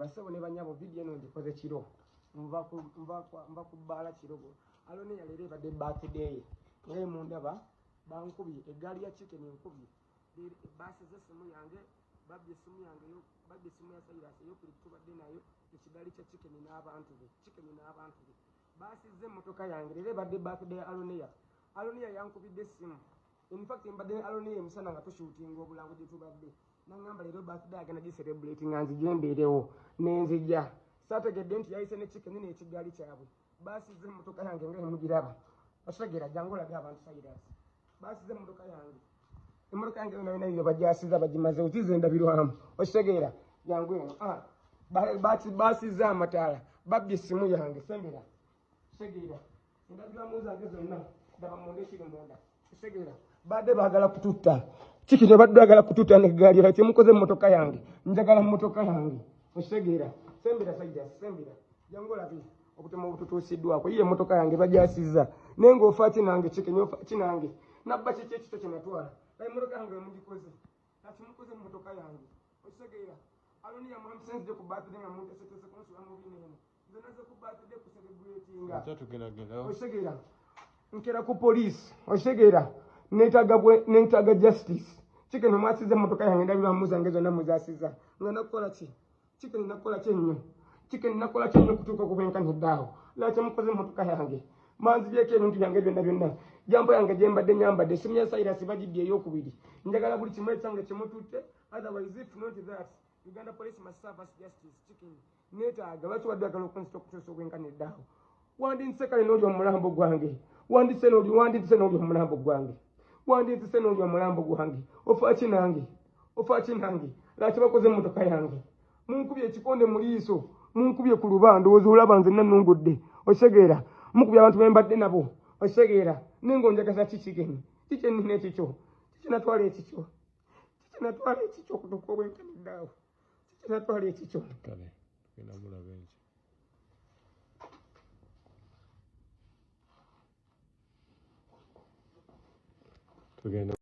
basebo ne banyabo video eno ngikoze kiro nva ku bbala kirogo alone yalere badde birthday ngaye mundaba bankubye eggaali ya chicken enkubye basi zesimu yange babye simu yange yo babye simu ya Cyrus yo kuli tubadde nayo ekigaali kya chicken n'abantu be basi ze motoka yange lere badde birthday alone yankubidde simu. In fact, mbadde alone emusana nga tushootinga obulango gye tubadde nangamba leero birthday agenda gi celebrate nga nzijembeerewo nenzija saategedde nti yayise ne chicken n'ekigaali kyabwe baasize emmotoka yange nga emugiraba osegera jangu olabe abantu Cyrus baasize emmotoka yange yona byo bajasiza bagimaze okize endabirwamu osegera jangu eno baasize amataala babbye essimu yange sembera segera endabirwamu zange zonna daba munda ekiri munda osegera badde baagala kututta chicken badde baagala kututta n'eggaali yakye mukoze emmotoka yange njagala mmotoka yange osegera sembera Cyrus sembera jangu olabe obutemu obututuusiddwako yiye emmotoka yange bajasiza naye ng'ofa kinange chicken ofa kinange nabba kiki ekito kye natwala emmotoka yange emugikoze ati mukoze emmotoka yange osegera aloni yamuhamusenze ku birthday nga muntesetese kunsula mu bineeno nze naze ku birthday ku celebratinga osegera nkera ku police osegera neetaaga justice chicken mwasize emmotoka yange ndabirwamu zange zonna muzasiza nga nakukola ki chicken nakukola kyenyo kutuuka ku bwenkanyiddaawo lwaki mukoze emmotoka yange manzibyeko ebintu byange byonna jambo yange gye mbadde nyambadde essimu ya Cyrus bagibbye ey'okubiri njagala buli kimu ekyange kimututte otherwise if not that Uganda police must serve us justice chicken neetaaga lwaki wadde agala okunzita okutuusa obwenkanyiddaawo wandinse kale n'oli omulambo gwange wandinse n'oli omulambo gwange ofa kinange lwaki bakoze emmotoka yange munkubye ekikonde mu liiso munkubye ku luba ndowooza olaba nze nannungudde osegera mukubye abantu bembadde nabo osegera nengo njagaza chicken n'ekikyo kikinatwala ekikyo okutuuka obwenkanyiddaawo kikinatwala ekikyo tugenda